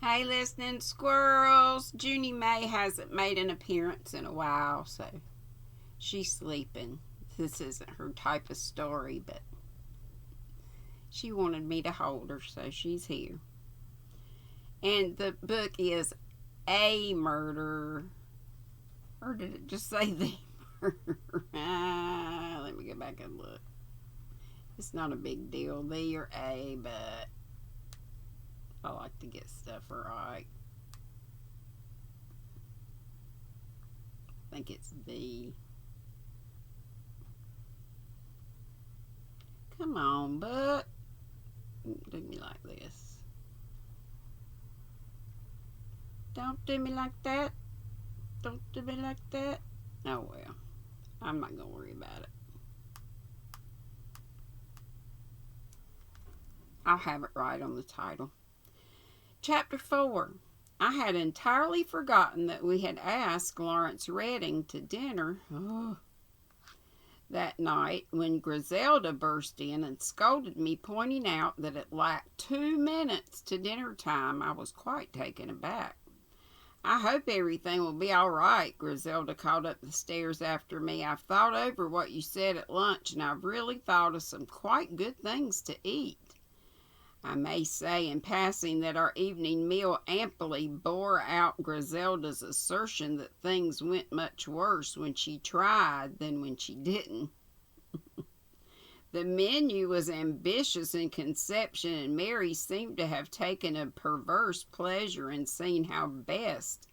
Hey, listening squirrels. Junie May hasn't made an appearance in a while, so she's sleeping. This isn't her type of story, but she wanted me to hold her, so she's here. And the book is A Murder. Or did it just say the murder? Let me go back and look. It's not a big deal, the or A, but I like to get stuff right. I think it's B. Come on, book. Do me like this. Don't do me like that. Don't do me like that. Oh well. I'm not going to worry about it. I'll have it right on the title. Chapter 4. I had entirely forgotten that we had asked Lawrence Redding to dinner that night when Griselda burst in and scolded me, pointing out that it lacked 2 minutes to dinner time. I was quite taken aback. I hope everything will be all right, Griselda called up the stairs after me. I've thought over what you said at lunch, and I've really thought of some quite good things to eat. I may say in passing that our evening meal amply bore out Griselda's assertion that things went much worse when she tried than when she didn't. The menu was ambitious in conception, and Mary seemed to have taken a perverse pleasure in seeing how best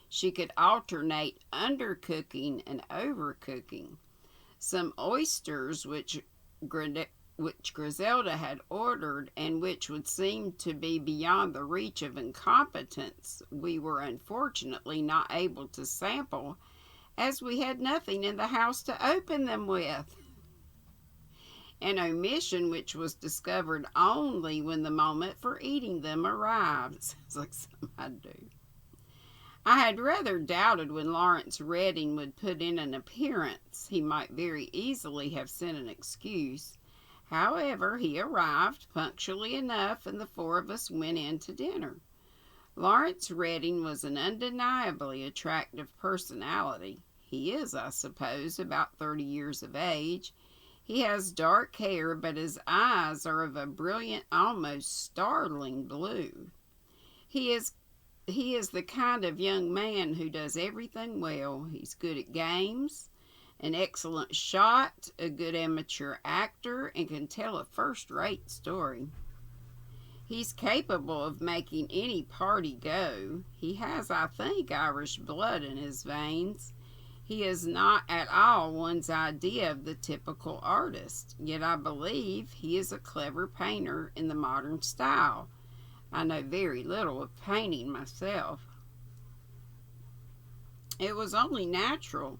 she could alternate undercooking and overcooking. Some oysters, which Griselda had ordered and which would seem to be beyond the reach of incompetence, we were unfortunately not able to sample, as we had nothing in the house to open them with. An omission which was discovered only when the moment for eating them arrived. Sounds like something I'd do. I had rather doubted when Lawrence Redding would put in an appearance. He might very easily have sent an excuse. However, he arrived punctually enough, and the four of us went in to dinner. Lawrence Redding was an undeniably attractive personality. He is, I suppose, about 30 years of age. He has dark hair, but his eyes are of a brilliant, almost startling blue. He is the kind of young man who does everything well. He's good at games, an excellent shot, a good amateur actor, and can tell a first-rate story. He's capable of making any party go. He has, I think, Irish blood in his veins. He is not at all one's idea of the typical artist, yet I believe he is a clever painter in the modern style. I know very little of painting myself. It was only natural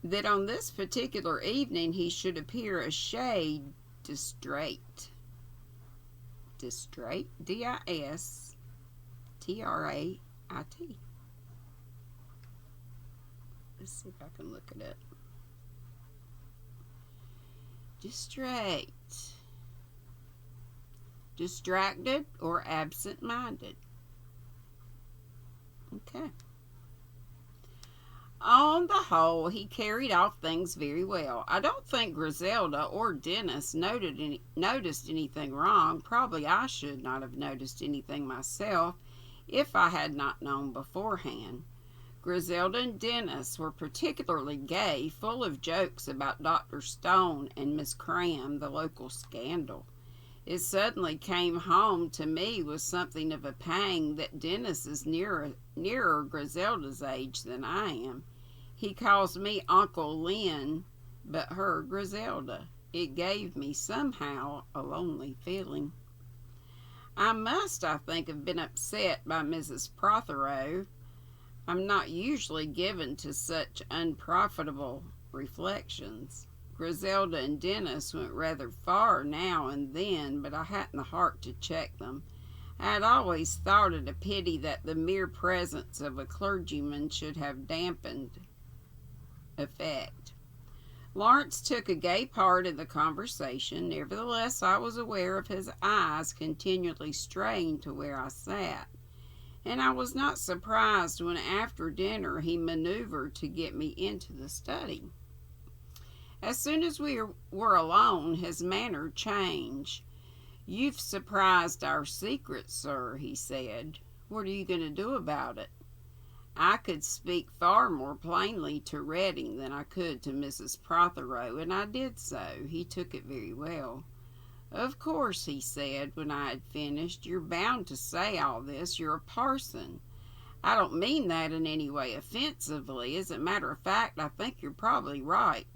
that on this particular evening he should appear a shade distrait. Distrait? D-I-S-T-R-A-I-T. Let's see if I can look it up. Distrait. Distracted or absent-minded. Okay. On the whole, he carried off things very well. I don't think Griselda or Dennis noticed anything wrong. Probably I should not have noticed anything myself if I had not known beforehand. Griselda and Dennis were particularly gay, full of jokes about Dr. Stone and Miss Cram, the local scandal. It suddenly came home to me with something of a pang that Dennis is nearer Griselda's age than I am. He calls me Uncle Lynn, but her Griselda. It gave me somehow a lonely feeling. I must, I think, have been upset by Mrs. Prothero. I'm not usually given to such unprofitable reflections. Griselda and Dennis went rather far now and then, but I hadn't the heart to check them. I had always thought it a pity that the mere presence of a clergyman should have dampened effect. Lawrence took a gay part in the conversation. Nevertheless, I was aware of his eyes continually straying to where I sat. and I was not surprised when after dinner he maneuvered to get me into the study. As soon as we were alone, his manner changed. "You've surprised our secret, sir," he said. "What are you going to do about it?" I could speak far more plainly to Redding than I could to Mrs. Prothero, and I did so. He took it very well. "Of course," he said, when I had finished, "you're bound to say all this. You're a parson. I don't mean that in any way offensively. As a matter of fact, I think you're probably right.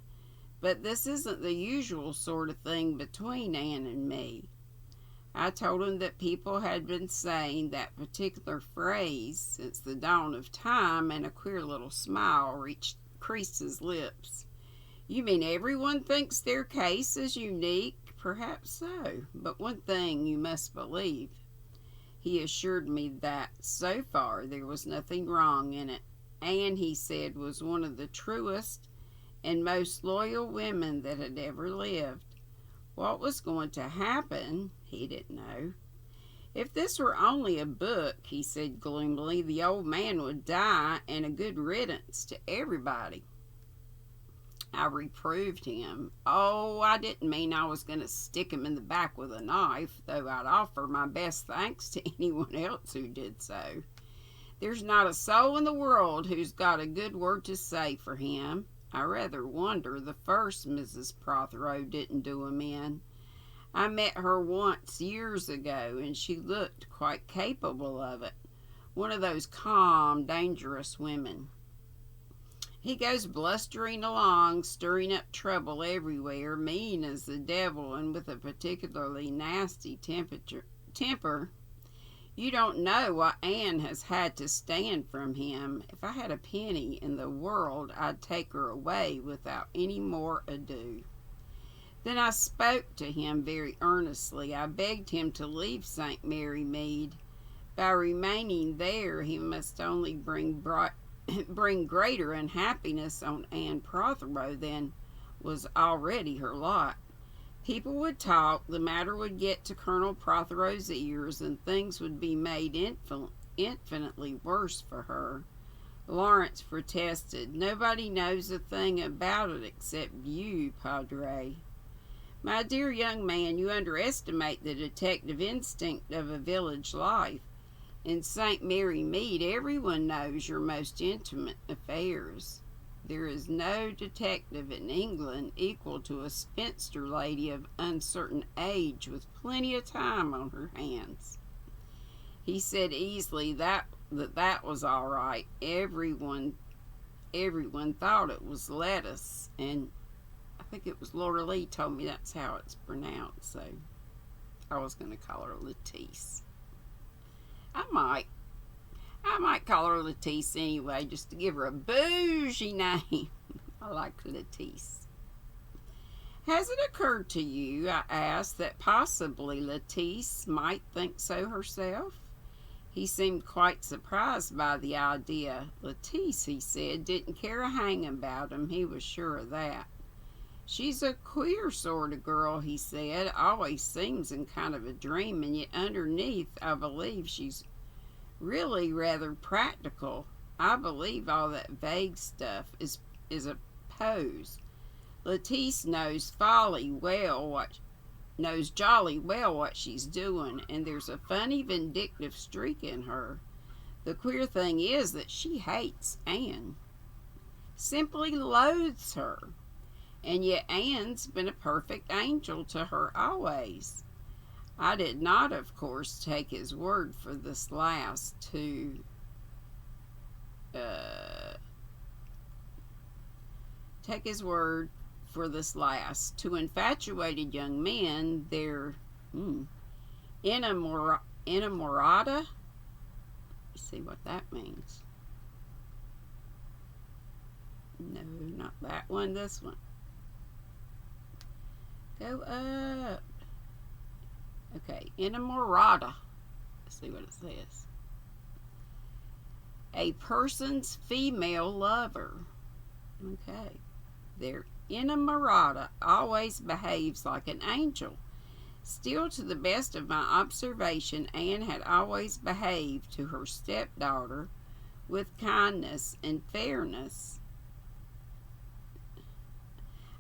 But this isn't the usual sort of thing between Anne and me." I told him that people had been saying that particular phrase since the dawn of time, and a queer little smile creased his lips. "You mean everyone thinks their case is unique?" "Perhaps so, but one thing you must believe." He assured me that, so far, there was nothing wrong in it. Anne, he said, was one of the truest and most loyal women that had ever lived. What was going to happen, he didn't know. "If this were only a book," he said gloomily, "the old man would die, and a good riddance to everybody." I reproved him. "Oh, I didn't mean I was going to stick him in the back with a knife, though I'd offer my best thanks to anyone else who did so. There's not a soul in the world who's got a good word to say for him. I rather wonder the first Mrs. Prothero didn't do him in. I met her once years ago, and she looked quite capable of it. One of those calm, dangerous women. He goes blustering along, stirring up trouble everywhere, mean as the devil, and with a particularly nasty temper. You don't know what Anne has had to stand from him. If I had a penny in the world, I'd take her away without any more ado." Then I spoke to him very earnestly. I begged him to leave St. Mary Mead. By remaining there, he must only bring greater unhappiness on Anne Prothero than was already her lot. People would talk, the matter would get to Colonel Prothero's ears, and things would be made infinitely worse for her. Lawrence protested. "Nobody knows a thing about it except you, Padre." "My dear young man, you underestimate the detective instinct of a village life. In St. Mary Mead, everyone knows your most intimate affairs. There is no detective in England equal to a spinster lady of uncertain age with plenty of time on her hands." He said easily that was all right. Everyone thought it was lettuce, and I think it was Laura Lee told me that's how it's pronounced, so I was going to call her Lettice. I might call her Lettice anyway, just to give her a bougie name. I like Lettice. "Has it occurred to you," I asked, "that possibly Lettice might think so herself?" He seemed quite surprised by the idea. Lettice, he said, didn't care a hang about him. He was sure of that. "She's a queer sort of girl," he said. "Always seems in kind of a dream, and yet underneath I believe she's really rather practical. I believe all that vague stuff is a pose. Lettice knows jolly well what she's doing, and there's a funny vindictive streak in her. The queer thing is that she hates Anne. Simply loathes her. And yet Anne's been a perfect angel to her always." I did not, of course, take his word for this last. To infatuated young men, they're inamorata. Let's see what that means. No, not that one. This one. Go up. Okay, inamorata. Let's see what it says. A person's female lover. Okay. Their inamorata always behaves like an angel. Still, to the best of my observation, Anne had always behaved to her stepdaughter with kindness and fairness.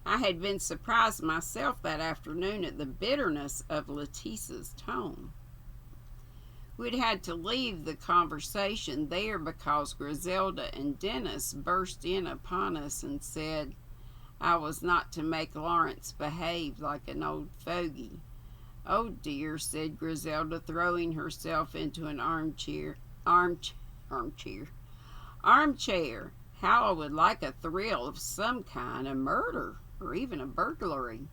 I had been surprised myself that afternoon at the bitterness of Letitia's tone. We'd had to leave the conversation there because Griselda and Dennis burst in upon us and said I was not to make Lawrence behave like an old fogey. "Oh dear," said Griselda, throwing herself into an armchair. How I would like a thrill of some kind, a murder, or even a burglary."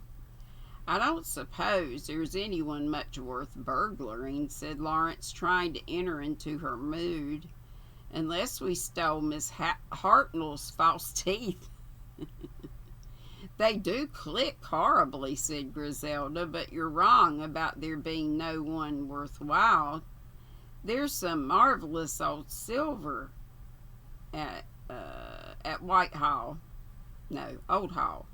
"I don't suppose there's anyone much worth burglaring," said Lawrence, trying to enter into her mood, "unless we stole Miss Hartnell's false teeth." "They do click horribly," said Griselda, "but you're wrong about there being no one worthwhile. There's some marvelous old silver at Whitehall. No, Old Hall.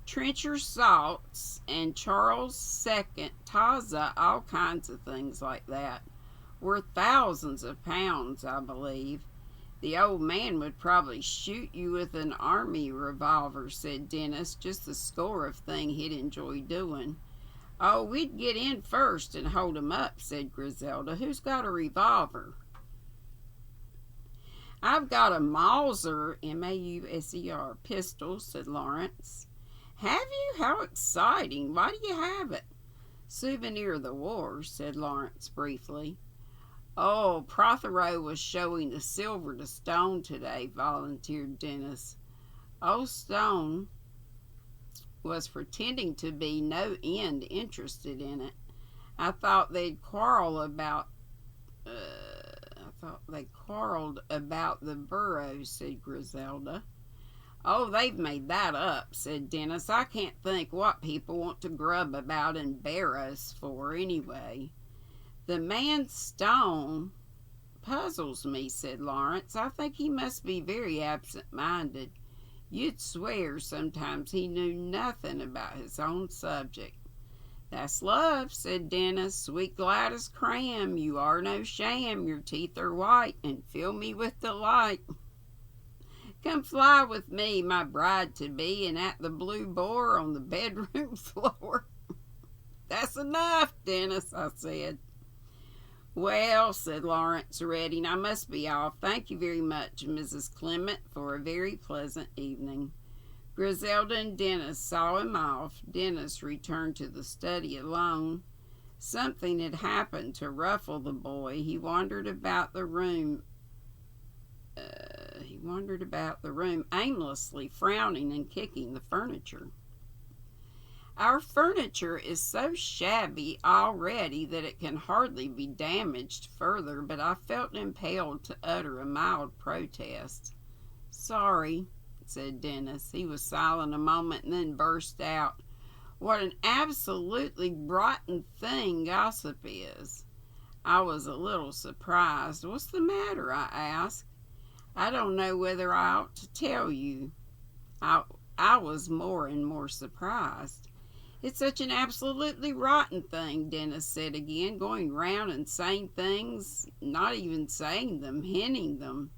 Trencher's salts and Charles II Taza, all kinds of things like that. Worth thousands of pounds, I believe." "The old man would probably shoot you with an army revolver," said Dennis, "just the score of thing he'd enjoy doing." "Oh, we'd get in first and hold him up," said Griselda. "Who's got a revolver?" "I've got a Mauser, Mauser, pistol," said Lawrence. "Have you? How exciting. Why do you have it?" "Souvenir of the war," said Lawrence briefly. "Oh, Prothero was showing the silver to Stone today," volunteered Dennis. Old Stone was pretending to be no end interested in it. I thought they'd quarreled about the burros," said Griselda. "Oh, they've made that up," said Dennis. "I can't think what people want to grub about in barrows for, anyway." "The man Stone puzzles me," said Lawrence. "I think he must be very absent-minded. You'd swear sometimes he knew nothing about his own subject." "That's love," said Dennis. "Sweet Gladys Cram, you are no sham. Your teeth are white and fill me with delight. Come fly with me, my bride-to-be, and at the Blue Boar on the bedroom floor." "That's enough, Dennis," I said. "Well," said Lawrence, reddening, "I must be off. Thank you very much, Mrs. Clement, for a very pleasant evening." Griselda and Dennis saw him off. Dennis returned to the study alone. Something had happened to ruffle the boy. He wandered about the room aimlessly, frowning and kicking the furniture. "Our furniture is so shabby already that it can hardly be damaged further," but I felt impelled to utter a mild protest. "Sorry," said Dennis. He was silent a moment and then burst out, "What an absolutely rotten thing gossip is." I was a little surprised. "What's the matter?" I asked. "I don't know whether I ought to tell you." I was more and more surprised. "It's such an absolutely rotten thing," Dennis said again, "going round and saying things, not even saying them, hinting them.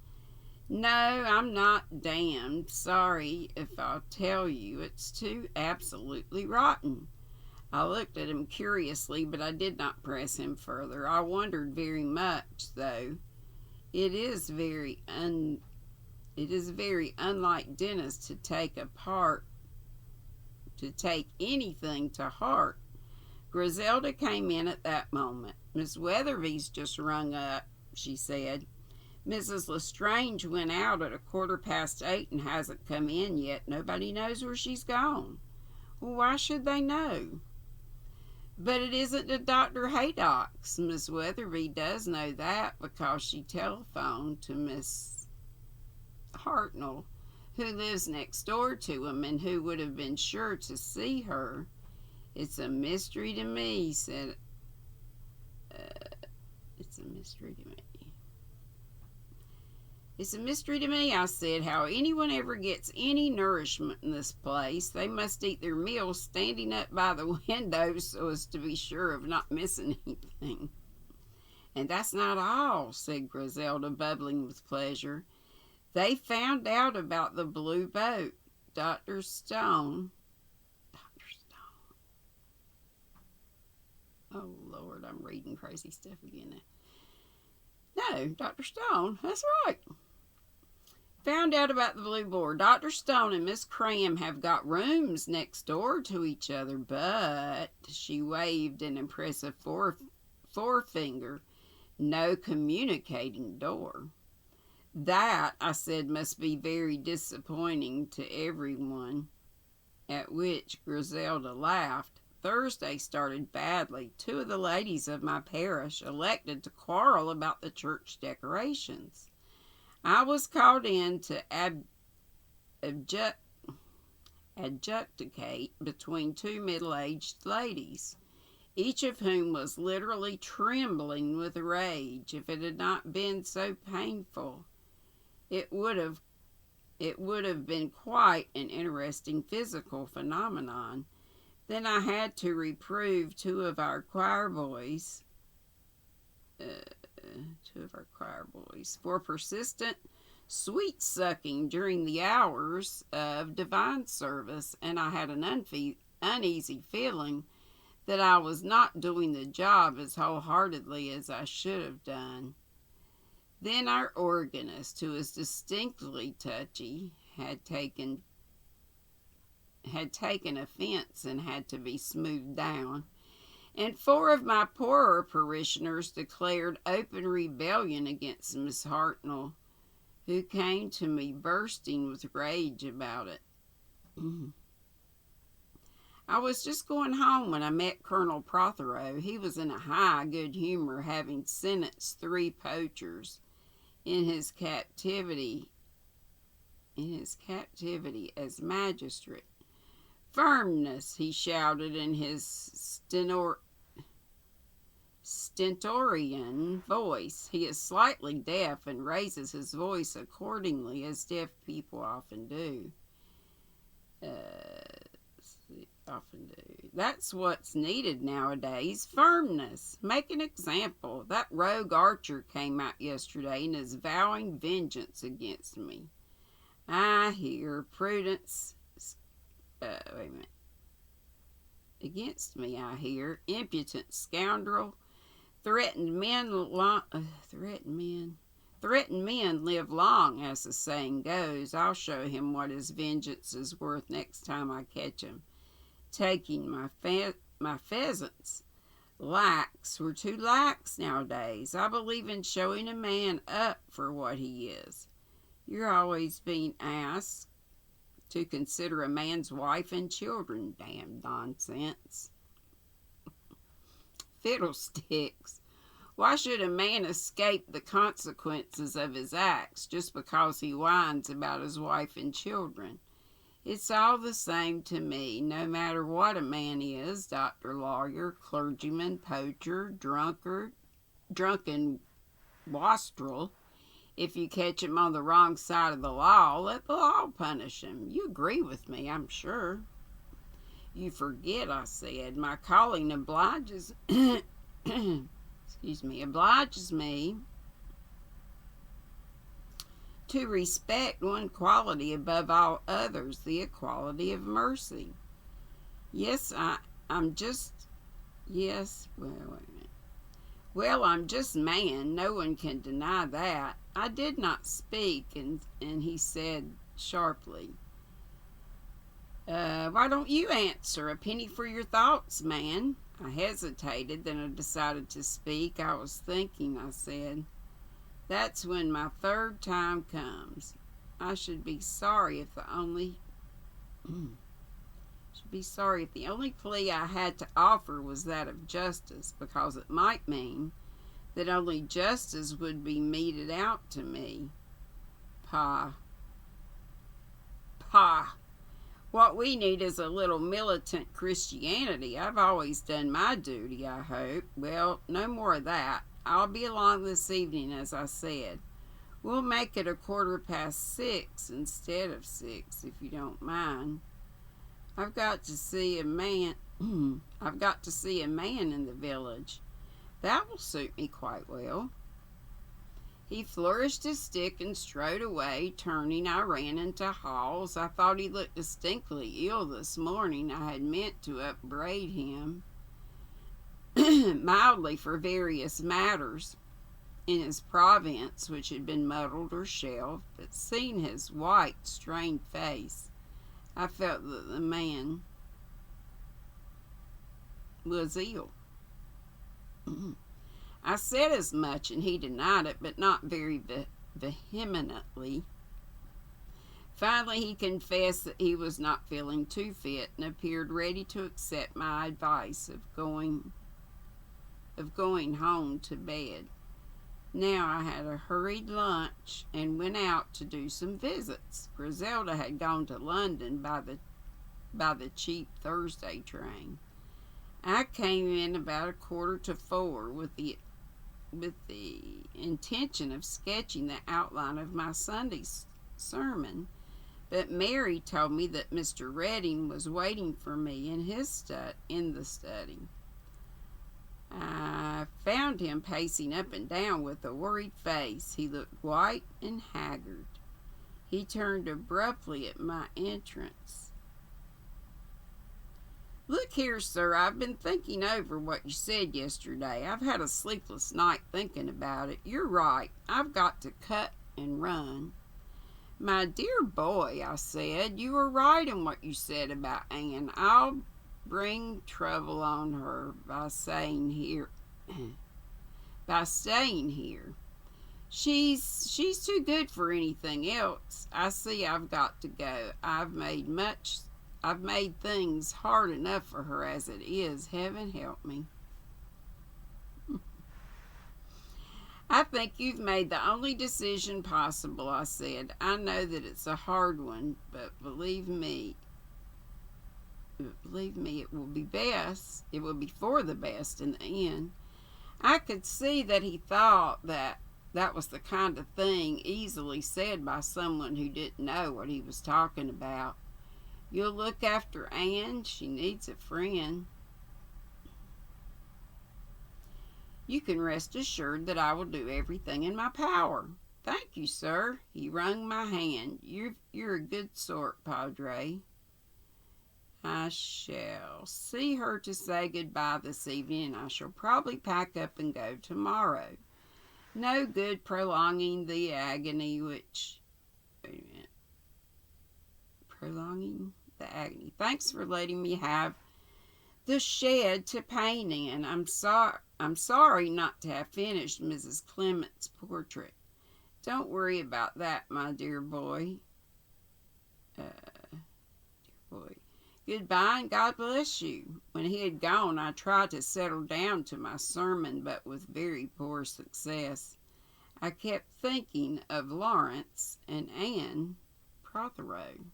No, I'm not damned sorry if I'll tell you. It's too absolutely rotten." I looked at him curiously, but I did not press him further. I wondered very much, though. It is very unlike Dennis to take anything to heart. Griselda came in at that moment. "Miss Weatherby's just rung up," she said. "Mrs. Lestrange went out at 8:15 and hasn't come in yet. Nobody knows where she's gone." "Well, why should they know?" "But it isn't to Dr. Haydock's. Miss Weatherby does know that because she telephoned to Miss Hartnell, who lives next door to him and who would have been sure to see her. It's a mystery to me," said "It's a mystery to me." It's a mystery to me, I said, how anyone ever gets any nourishment in this place. They must eat their meals standing up by the window so as to be sure of not missing anything. And that's not all, said Griselda, bubbling with pleasure. They found out about the blue boat. Dr. Stone. Dr. Stone. Oh, Lord, I'm reading crazy stuff again. No, Dr. Stone. That's right. Found out about the blue boar. Dr. Stone and Miss Cram have got rooms next door to each other, but, she waved an impressive forefinger, no communicating door. That, I said, must be very disappointing to everyone, at which Griselda laughed. Thursday started badly. 2 of the ladies of my parish elected to quarrel about the church decorations. I was called in to adjudicate between 2 middle-aged ladies, each of whom was literally trembling with rage. If it had not been so painful, it would have been quite an interesting physical phenomenon. Then I had to reprove 2 of our choir boys. For persistent sweet-sucking during the hours of divine service, and I had an uneasy feeling that I was not doing the job as wholeheartedly as I should have done. Then our organist, who is distinctly touchy, had taken offense and had to be smoothed down, and 4 of my poorer parishioners declared open rebellion against Miss Hartnell, who came to me bursting with rage about it. I was just going home when I met Colonel Prothero. He was in a high good humor, having sentenced 3 poachers in his captivity as magistrate. Firmness, he shouted in his stentorian voice. He is slightly deaf and raises his voice accordingly, as deaf people often do. That's what's needed nowadays, firmness. Make an example. That rogue Archer came out yesterday and is vowing vengeance against me. I hear Prudence... Against me, I hear. Impudent scoundrel. Threatened men live long, as the saying goes. I'll show him what his vengeance is worth next time I catch him. Taking my pheasants. We're too lax nowadays. I believe in showing a man up for what he is. You're always being asked to consider a man's wife and children. Damn nonsense. Fiddlesticks. Why should a man escape the consequences of his acts just because he whines about his wife and children? It's all the same to me, no matter what a man is, doctor, lawyer, clergyman, poacher, drunken wastrel. If you catch him on the wrong side of the law, let the law punish him. You agree with me, I'm sure. You forget, I said, my calling obliges obliges me to respect one quality above all others, the equality of mercy. Yes, I'm just man. No one can deny that. I did not speak, and he said sharply, why don't you answer? A penny for your thoughts, man. I hesitated, then I decided to speak. I was thinking, I said, that's when my 3rd time comes. I should be sorry if the only plea I had to offer was that of justice, because it might mean that only justice would be meted out to me. Pah. What we need is a little militant Christianity. I've always done my duty, I hope. Well, no more of that. I'll be along this evening, as I said. We'll make it 6:15 instead of 6, if you don't mind. I've got to see a man. I've got to see a man in the village. That will suit me quite well." He flourished his stick and strode away. Turning, I ran into Halls. I thought he looked distinctly ill this morning. I had meant to upbraid him mildly for various matters in his province which had been muddled or shelved, but seeing his white, strained face, I felt that the man was ill. I said as much, and he denied it, but not very vehemently. Finally, he confessed that he was not feeling too fit and appeared ready to accept my advice of going home to bed. Now I had a hurried lunch and went out to do some visits. Griselda had gone to London by the cheap Thursday train. I came in about 3:15 with the intention of sketching the outline of my Sunday sermon, but Mary told me that Mr. Redding was waiting for me in the study. I found him pacing up and down with a worried face. He looked white and haggard. He turned abruptly at my entrance. "Look here, sir, I've been thinking over what you said yesterday. I've had a sleepless night thinking about it. You're right. I've got to cut and run." "My dear boy," I said, "you were right in what you said about Anne. I'll bring trouble on her by staying here. She's too good for anything else. I see I've got to go. I've made things hard enough for her as it is. Heaven help me." "I think you've made the only decision possible," I said. "I know that it's a hard one, but believe me, it will be best. It will be for the best in the end." I could see that he thought that was the kind of thing easily said by someone who didn't know what he was talking about. "You'll look after Anne? She needs a friend." "You can rest assured that I will do everything in my power." "Thank you, sir." He wrung my hand. You're a good sort, Padre." "I shall see her to say goodbye this evening, and I shall probably pack up and go tomorrow. No good prolonging the agony which... Wait a minute. Prolonging the agony. Thanks for letting me have the shed to paint in. I'm sorry not to have finished Mrs. Clement's portrait." "Don't worry about that, my dear boy." "Goodbye, and God bless you." When he had gone, I tried to settle down to my sermon, but with very poor success. I kept thinking of Lawrence and Anne Prothero.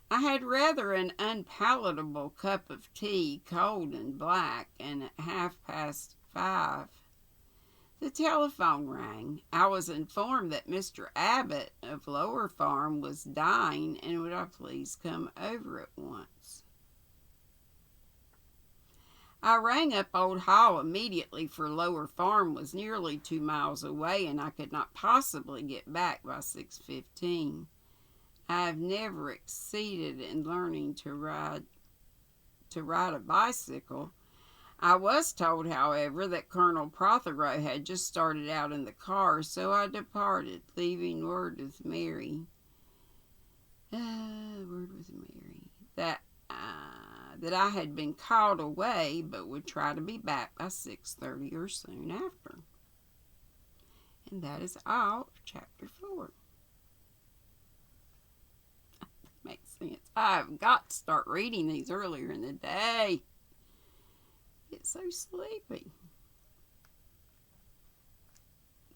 I had rather an unpalatable cup of tea, cold and black, and at 5:30 the telephone rang. I was informed that Mr. Abbott of Lower Farm was dying, and would I please come over at once. I rang up Old Hall immediately, for Lower Farm was nearly 2 miles away, and I could not possibly get back by 6:15. I have never exceeded in learning to ride a bicycle. I was told, however, that Colonel Prothero had just started out in the car, so I departed, leaving word with Mary. That I had been called away, but would try to be back by 6:30 or soon after. And that is all of chapter 4. Makes sense. I've got to start reading these earlier in the day. Get so sleepy.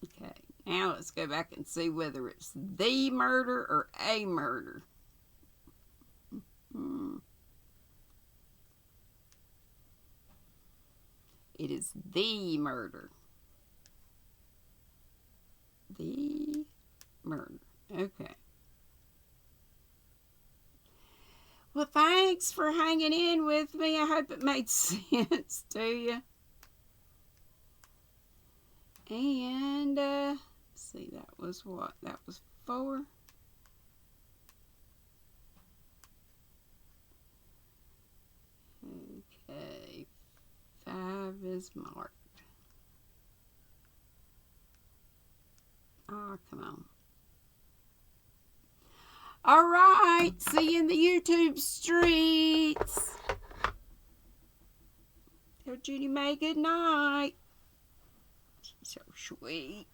Okay, now let's go back and see whether it's the murder or a murder. It is the murder. The Murder. Okay. Well, thanks for hanging in with me. I hope it made sense to you. And, see, that was what? That was 4. Okay. 5 is marked. Oh, come on. All right. See you in the YouTube streets. Tell Judy May good night. She's so sweet.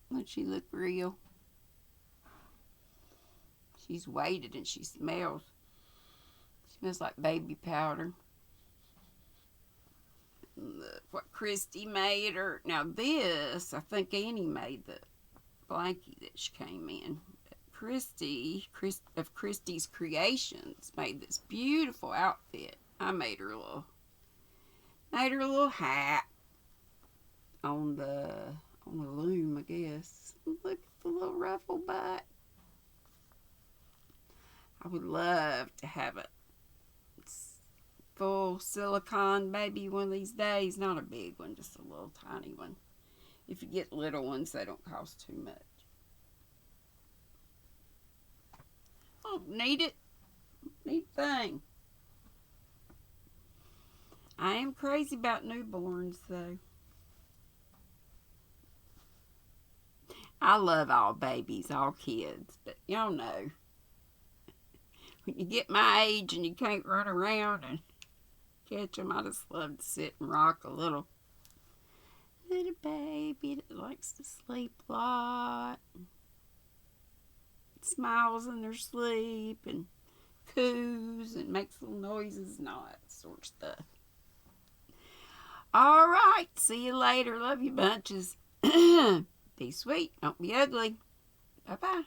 Doesn't she look real? She's weighted and she smells. She smells like baby powder. Look what Christy made her. Now this, I think Annie made the blankie that she came in. Christy of Christy's Creations made this beautiful outfit. I made her a little hat on the loom, I guess. Look at the little ruffle butt. I would love to have a full silicone baby one of these days. Not a big one, just a little tiny one. If you get little ones, they don't cost too much. Oh, need it. Neat thing. I am crazy about newborns, though. I love all babies, all kids, but y'all know, when you get my age and you can't run around and catch them, I just love to sit and rock a little baby that likes to sleep a lot, smiles in their sleep and coos and makes little noises and all that sort of stuff. All right, see you later. Love you bunches. Be sweet. Don't be ugly. Bye-bye.